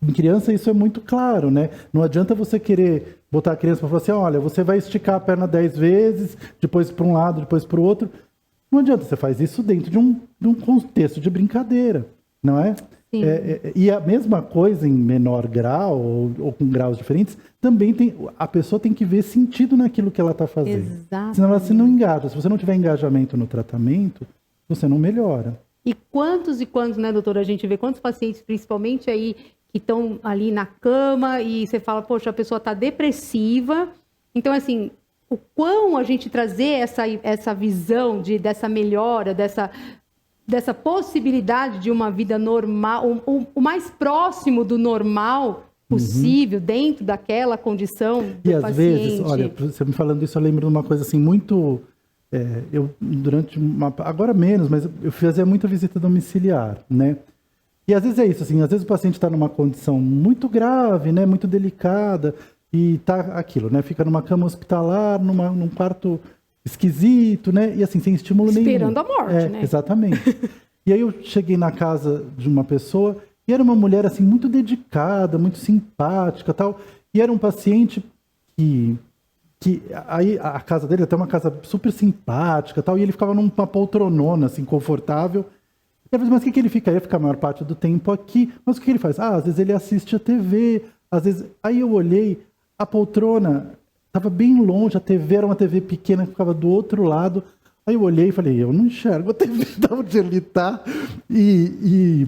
Em criança isso é muito claro, né? Não adianta você querer botar a criança para falar assim, olha, você vai esticar a perna 10 vezes, depois para um lado, depois para o outro. Não adianta, você faz isso dentro de um contexto de brincadeira, não é? E a mesma coisa em menor grau ou com graus diferentes, também a pessoa tem que ver sentido naquilo que ela está fazendo. Exatamente. Senão ela se não engaja. Se você não tiver engajamento no tratamento, você não melhora. E quantos, né, doutora, a gente vê quantos pacientes, principalmente aí, que estão ali na cama e você fala, poxa, a pessoa está depressiva. Então, assim, o quão a gente trazer essa visão dessa melhora, dessa possibilidade de uma vida normal, o mais próximo do normal possível, dentro daquela condição do paciente. E às vezes, olha, você me falando isso, eu lembro de uma coisa assim muito agora menos, mas eu fazia muita visita domiciliar, né? E às vezes é isso, assim, às vezes o paciente está numa condição muito grave, né, muito delicada, e tá aquilo, né, fica numa cama hospitalar, num quarto esquisito, né, e assim, sem estímulo nenhum. Esperando a morte, né? Exatamente. E aí eu cheguei na casa de uma pessoa, e era uma mulher, assim, muito dedicada, muito simpática, tal, e era um paciente que aí a casa dele até uma casa super simpática, tal, e ele ficava numa poltronona, assim, confortável. Eu falei, mas o que ele fica? Ele fica a maior parte do tempo aqui. Mas o que ele faz? Às vezes ele assiste a TV, às vezes... Aí eu olhei, a poltrona estava bem longe, a TV era uma TV pequena que ficava do outro lado. Aí eu olhei e falei, eu não enxergo a TV de onde ele está. E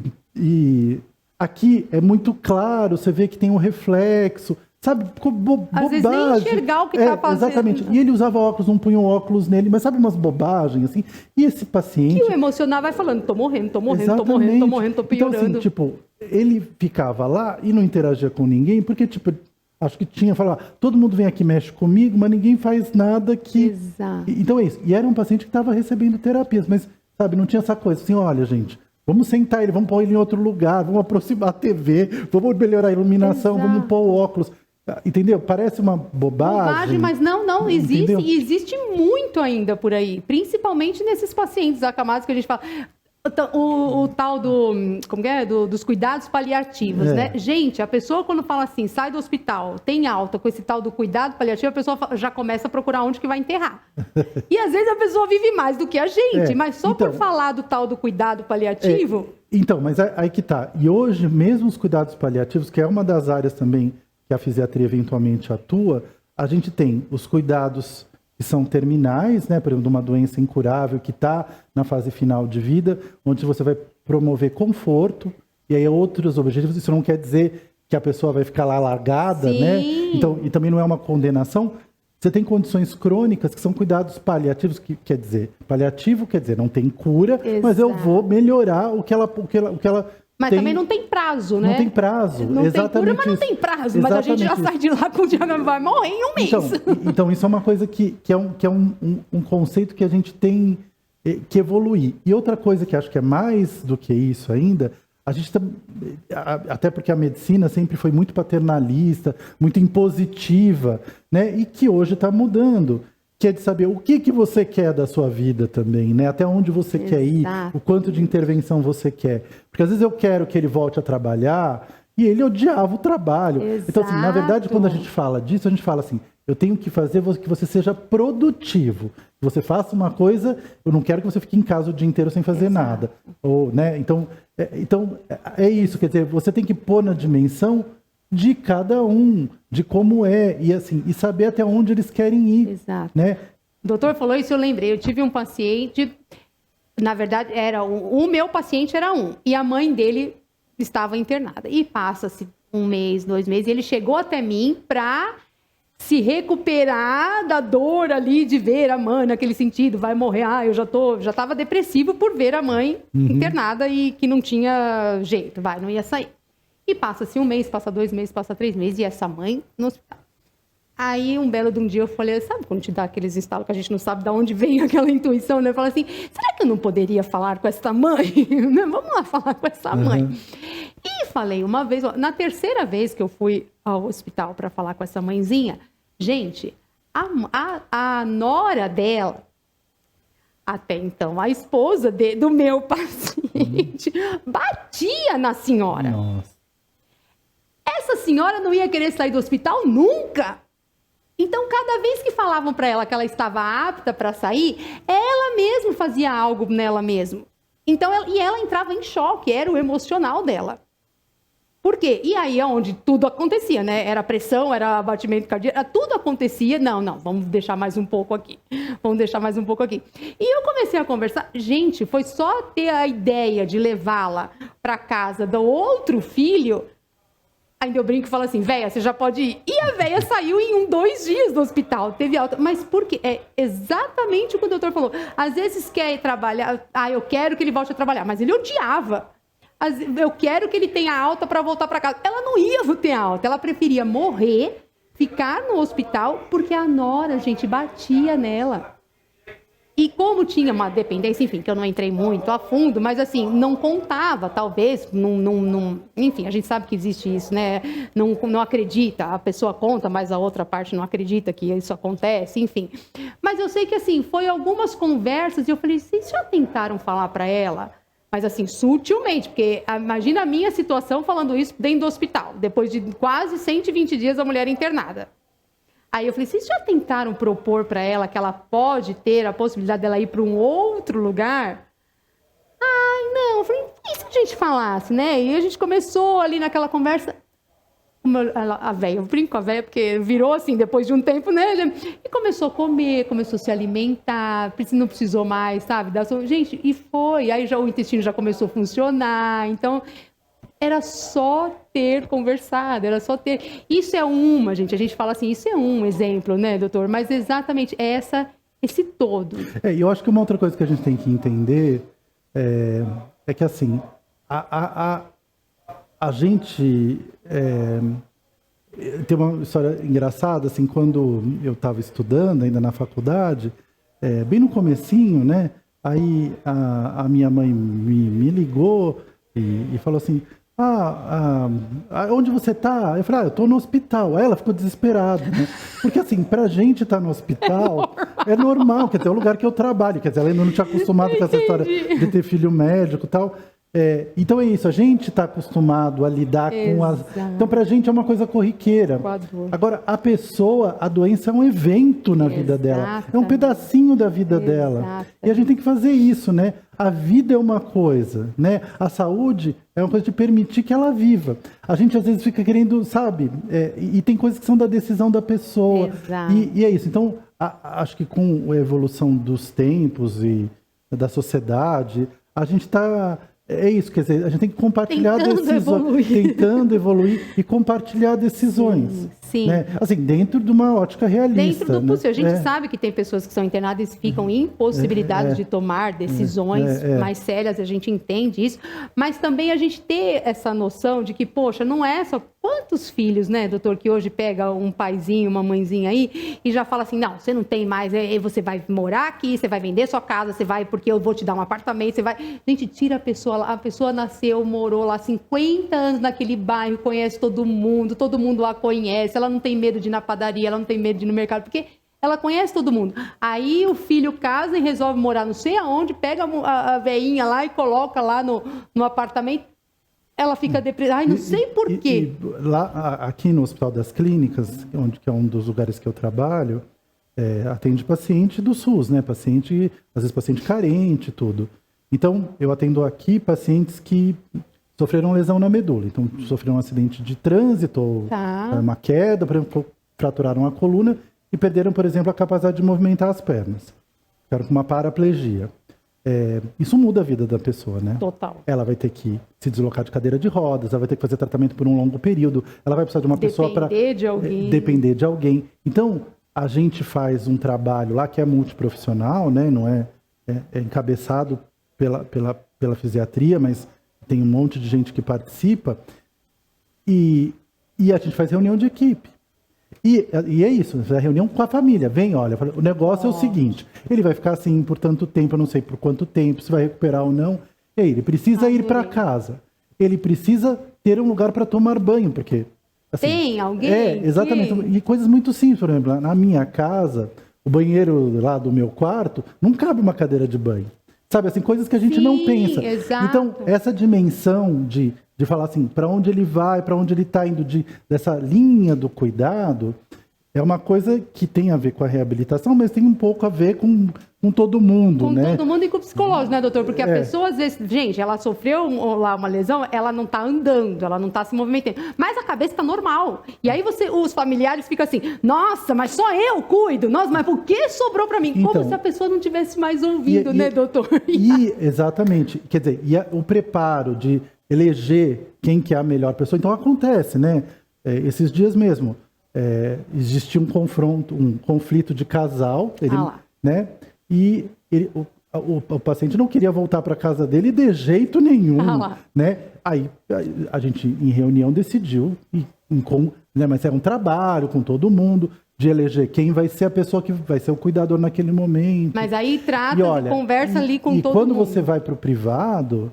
aqui é muito claro, você vê que tem um reflexo. Sabe, bobagem. Às vezes nem enxergar o que está fazendo. Exatamente. E ele usava óculos, não punha óculos nele, mas sabe umas bobagens, assim? E esse paciente... E o emocional vai falando, tô morrendo, tô piorando. Então, assim, tipo, ele ficava lá e não interagia com ninguém, porque, tipo, acho que todo mundo vem aqui e mexe comigo, mas ninguém faz nada que... Exato. Então é isso. E era um paciente que estava recebendo terapias, mas, sabe, não tinha essa coisa assim, olha, gente... Vamos sentar ele, vamos pôr ele em outro lugar, vamos aproximar a TV, vamos melhorar a iluminação, Exato. Vamos pôr o óculos... Entendeu? Parece uma bobagem. Mas não, existe muito ainda por aí, principalmente nesses pacientes acamados que a gente fala. O tal dos cuidados paliativos, né? Gente, a pessoa quando fala assim, sai do hospital, tem alta com esse tal do cuidado paliativo, a pessoa já começa a procurar onde que vai enterrar. E às vezes a pessoa vive mais do que a gente, mas só por falar do tal do cuidado paliativo... Então, mas aí que tá. E hoje, mesmo os cuidados paliativos, que é uma das áreas também que a fisiatria eventualmente atua, a gente tem os cuidados que são terminais, né, por exemplo, de uma doença incurável que está na fase final de vida, onde você vai promover conforto, e aí outros objetivos. Isso não quer dizer que a pessoa vai ficar lá largada, né? Então, e também não é uma condenação. Você tem condições crônicas que são cuidados paliativos, que quer dizer, paliativo quer dizer, não tem cura, mas eu vou melhorar o que ela Mas também não tem prazo, né? Não tem prazo, não exatamente. Tem cura, mas não tem prazo. Mas a gente já sai de lá com o diagnóstico, vai morrer em um mês. Então isso é uma coisa que é um conceito que a gente tem que evoluir. E outra coisa que acho que é mais do que isso ainda, a gente até porque a medicina sempre foi muito paternalista, muito impositiva, né? E que hoje está mudando. Que é de saber o que você quer da sua vida também, né? Até onde você quer ir, o quanto de intervenção você quer. Porque às vezes eu quero que ele volte a trabalhar e ele odiava o trabalho. Exato. Então, assim, na verdade, quando a gente fala disso, a gente fala assim, eu tenho que fazer que você seja produtivo. Que você faça uma coisa, eu não quero que você fique em casa o dia inteiro sem fazer nada. Ou, né? Então, é isso, quer dizer, você tem que pôr na dimensão de cada um, de como é, e assim, e saber até onde eles querem ir. Exato. Né? O doutor falou isso, eu lembrei. Eu tive um paciente, na verdade, o meu paciente era e a mãe dele estava internada. E passa-se 1 mês, 2 meses, e ele chegou até mim para se recuperar da dor ali de ver a mãe naquele sentido, vai morrer, eu já estava depressivo por ver a mãe internada e que não tinha jeito, não ia sair. E passa-se 1 mês, passa 2 meses, passa 3 meses, e essa mãe no hospital. Aí, um belo de um dia, eu falei, sabe quando te dá aqueles estalos que a gente não sabe de onde vem aquela intuição, né? Eu falei assim, será que eu não poderia falar com essa mãe? Vamos lá falar com essa mãe. E falei uma vez, na terceira vez que eu fui ao hospital para falar com essa mãezinha, gente, a nora dela, até então, a esposa do meu paciente, batia na senhora. Nossa. Essa senhora não ia querer sair do hospital nunca. Então, cada vez que falavam para ela que ela estava apta para sair, ela mesma fazia algo nela mesma. Então, ela entrava em choque, era o emocional dela. Por quê? E aí é onde tudo acontecia, né? Era pressão, era batimento cardíaco, tudo acontecia. Não, vamos deixar mais um pouco aqui. E eu comecei a conversar. Gente, foi só ter a ideia de levá-la para casa do outro filho. Ainda eu brinco e falo assim, véia, você já pode ir. E a véia saiu em 2 dias do hospital, teve alta. Mas por quê? É exatamente o que o doutor falou. Às vezes quer trabalhar, eu quero que ele volte a trabalhar, mas ele odiava. Eu quero que ele tenha alta para voltar para casa. Ela não ia ter alta, ela preferia morrer, ficar no hospital, porque a nora, gente, batia nela. E como tinha uma dependência, enfim, que eu não entrei muito a fundo, mas assim, não contava, talvez, enfim, a gente sabe que existe isso, né? Não acredita, a pessoa conta, mas a outra parte não acredita que isso acontece, enfim. Mas eu sei que assim, foi algumas conversas e eu falei, vocês já tentaram falar para ela? Mas assim, sutilmente, porque imagina a minha situação falando isso dentro do hospital, depois de quase 120 dias a mulher internada. Aí eu falei, vocês já tentaram propor para ela que ela pode ter a possibilidade dela ir para um outro lugar? Ai, não. Eu falei, e se a gente falasse, né? E a gente começou ali naquela conversa. A véia, eu brinco com a véia, porque virou assim, depois de um tempo, né? E começou a comer, começou a se alimentar, não precisou mais, sabe? Gente, e foi. Aí já o intestino já começou a funcionar. Então, era só ter conversado, era só ter... Isso é gente, a gente fala assim, isso é um exemplo, né, doutor? Mas exatamente esse todo. E eu acho que uma outra coisa que a gente tem que entender é que, assim, a gente... tem uma história engraçada, assim, quando eu estava estudando ainda na faculdade, bem no comecinho, né, aí a minha mãe me ligou e falou assim, onde você tá? Eu falei, eu tô no hospital. Aí ela ficou desesperada, né? Porque assim, pra gente estar no hospital é normal, quer dizer, é o lugar que eu trabalho, quer dizer, ela ainda não tinha acostumado com essa história de ter filho médico e tal. Então é isso, a gente está acostumado a lidar com as... Então pra gente é uma coisa corriqueira. Agora, a doença é um evento na vida dela, é um pedacinho da vida dela. E a gente tem que fazer isso, né? A vida é uma coisa, né? A saúde é uma coisa de permitir que ela viva. A gente às vezes fica querendo, sabe? E tem coisas que são da decisão da pessoa. E é isso. Então, acho que com a evolução dos tempos e da sociedade, a gente está... É isso, quer dizer, a gente tem que compartilhar decisões, tentando evoluir e compartilhar decisões. Sim. Né? Assim, dentro de uma ótica realista. Dentro do possível. A gente sabe que tem pessoas que são internadas e ficam impossibilitadas de tomar decisões mais sérias, a gente entende isso, mas também a gente ter essa noção de que, poxa, não é só... Quantos filhos, né, doutor, que hoje pega um paizinho, uma mãezinha aí e já fala assim, não, você não tem mais, você vai morar aqui, você vai vender sua casa, você vai, porque eu vou te dar um apartamento, você vai... Gente, tira a pessoa nasceu, morou lá 50 anos naquele bairro, conhece todo mundo a conhece, ela não tem medo de ir na padaria, ela não tem medo de ir no mercado, porque ela conhece todo mundo. Aí o filho casa e resolve morar não sei aonde, pega a veinha lá e coloca lá no apartamento. Ela fica deprimida. Ai, não sei por quê. Lá, aqui no Hospital das Clínicas, que é um dos lugares que eu trabalho, atende paciente do SUS, né? Às vezes paciente carente e tudo. Então, eu atendo aqui pacientes que sofreram lesão na medula. Então, sofreram um acidente de trânsito, ou uma queda, por exemplo, fraturaram a coluna e perderam, por exemplo, a capacidade de movimentar as pernas. Ficaram com uma paraplegia. Isso muda a vida da pessoa, né? Total. Ela vai ter que se deslocar de cadeira de rodas, ela vai ter que fazer tratamento por um longo período, ela vai precisar de uma pessoa para depender de alguém. Então, a gente faz um trabalho lá que é multiprofissional, né? Não é encabeçado pela fisiatria, mas tem um monte de gente que participa e a gente faz reunião de equipe. E é isso, a reunião com a família. Vem, olha, o negócio é o seguinte, ele vai ficar assim por tanto tempo, eu não sei por quanto tempo, se vai recuperar ou não. Ele precisa ir para casa. Ele precisa ter um lugar para tomar banho, porque... Assim, tem alguém? Exatamente. E coisas muito simples, por exemplo, na minha casa, o banheiro lá do meu quarto, não cabe uma cadeira de banho. Sabe, assim, coisas que a gente não pensa. Exato. Então, essa dimensão de falar assim, para onde ele vai, para onde ele está indo, dessa linha do cuidado, é uma coisa que tem a ver com a reabilitação, mas tem um pouco a ver com todo mundo, né? Com todo mundo e com o psicológico, né, doutor? Porque a pessoa, às vezes, gente, ela sofreu lá uma lesão, ela não tá andando, ela não tá se movimentando, mas a cabeça tá normal. E aí os familiares ficam assim, nossa, mas só eu cuido, nossa, mas por que sobrou para mim? Então, como se a pessoa não tivesse mais ouvido, né, doutor? Exatamente. Quer dizer, o preparo de eleger quem que é a melhor pessoa, então acontece, né? Esses dias mesmo, existia um conflito de casal, né? E o paciente não queria voltar para casa dele de jeito nenhum, né? Aí a gente, em reunião, decidiu, né? Mas era um trabalho com todo mundo, de eleger quem vai ser a pessoa que vai ser o cuidador naquele momento. Mas aí trata, conversa ali com todo mundo. E quando você vai para o privado,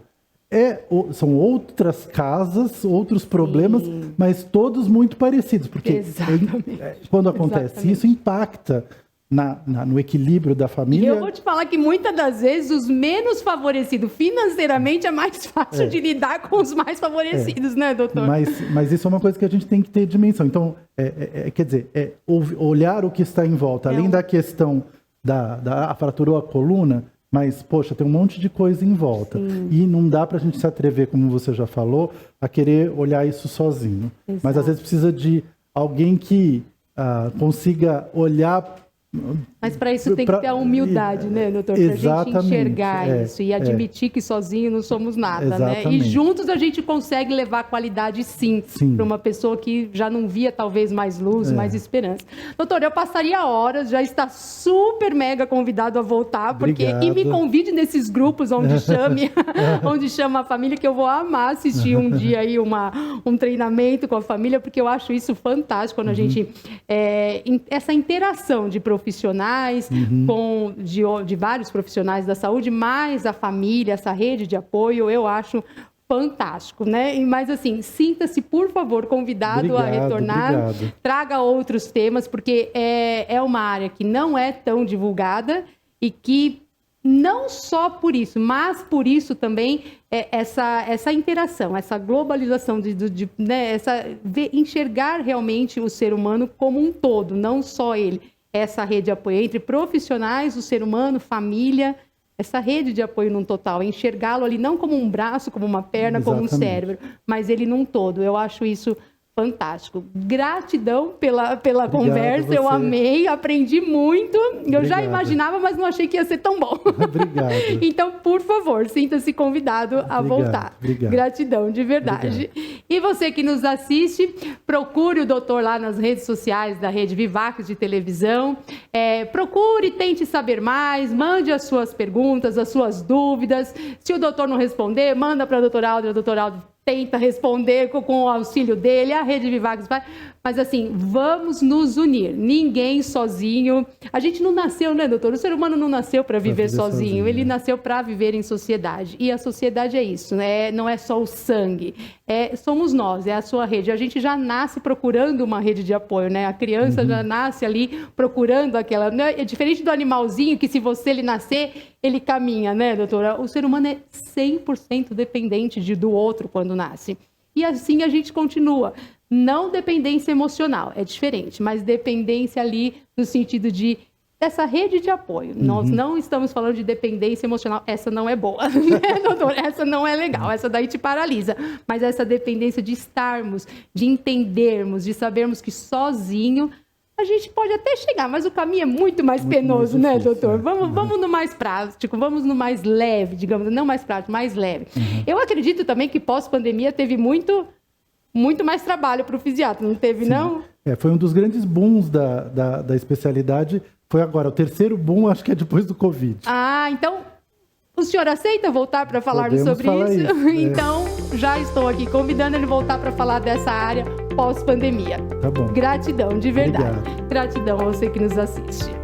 são outras casas, outros problemas, mas todos muito parecidos. Porque quando acontece isso, impacta no equilíbrio da família. E eu vou te falar que muitas das vezes os menos favorecidos financeiramente é mais fácil de lidar com os mais favorecidos, né, doutor? Mas isso é uma coisa que a gente tem que ter dimensão. Então, quer dizer, olhar o que está em volta, além da questão da fraturou a coluna, mas, poxa, tem um monte de coisa em volta. Sim. E não dá para a gente se atrever, como você já falou, a querer olhar isso sozinho. Exato. Mas às vezes precisa de alguém que consiga olhar. Mas para isso tem que ter a humildade, né, doutor? Para a gente enxergar isso e admitir que sozinho não somos nada, né? E juntos a gente consegue levar qualidade, sim. Para uma pessoa que já não via talvez mais luz, mais esperança. Doutor, eu passaria horas, já está super mega convidado a voltar, e me convide nesses grupos onde chama a família, que eu vou amar assistir um dia aí um treinamento com a família, porque eu acho isso fantástico quando a gente essa interação de profissionais, de vários profissionais da saúde, mais a família, essa rede de apoio, eu acho fantástico, né? Mas assim, sinta-se, por favor, convidado a retornar, traga outros temas, porque é uma área que não é tão divulgada e que não só por isso, mas por isso também essa interação, essa globalização, né, enxergar realmente o ser humano como um todo, não só ele. Essa rede de apoio entre profissionais, o ser humano, família, essa rede de apoio num total, enxergá-lo ali não como um braço, como uma perna, como um cérebro, mas ele num todo. Eu acho isso fantástico. Gratidão pela conversa, eu amei, aprendi muito. Eu já imaginava, mas não achei que ia ser tão bom. Obrigado. Então, por favor, sinta-se convidado a voltar. Obrigado. Gratidão, de verdade. E você que nos assiste, procure o doutor lá nas redes sociais da Rede Vivax de televisão. Procure, tente saber mais, mande as suas perguntas, as suas dúvidas. Se o doutor não responder, manda para a doutora Alda, tenta responder com o auxílio dele, a Rede Vivax vai. Mas assim, vamos nos unir. Ninguém sozinho. A gente não nasceu, né, doutor? O ser humano não nasceu para viver sozinho. Ele nasceu para viver em sociedade. E a sociedade é isso, né? Não é só o sangue. Somos nós, é a sua rede. A gente já nasce procurando uma rede de apoio, né? A criança já nasce ali procurando aquela. Né? É diferente do animalzinho que, se ele nascer, ele caminha, né, doutora? O ser humano é 100% dependente do outro quando nasce. E assim a gente continua. Não dependência emocional, é diferente, mas dependência ali no sentido dessa rede de apoio. Nós não estamos falando de dependência emocional, essa não é boa, né, doutor? Essa não é legal, essa daí te paralisa. Mas essa dependência de estarmos, de entendermos, de sabermos que sozinho a gente pode até chegar, mas o caminho é muito mais penoso, né, doutor? Vamos no mais prático, vamos no mais leve, digamos, não mais prático, mais leve. Eu acredito também que pós-pandemia teve muito mais trabalho para o fisiatra, não teve, não? Foi um dos grandes booms da especialidade. Foi agora, o terceiro boom, acho que é depois do Covid. Ah, então, o senhor aceita voltar para falarmos sobre isso? Então, já estou aqui convidando ele a voltar para falar dessa área pós-pandemia. Tá bom. Gratidão, de verdade. Obrigado. Gratidão a você que nos assiste.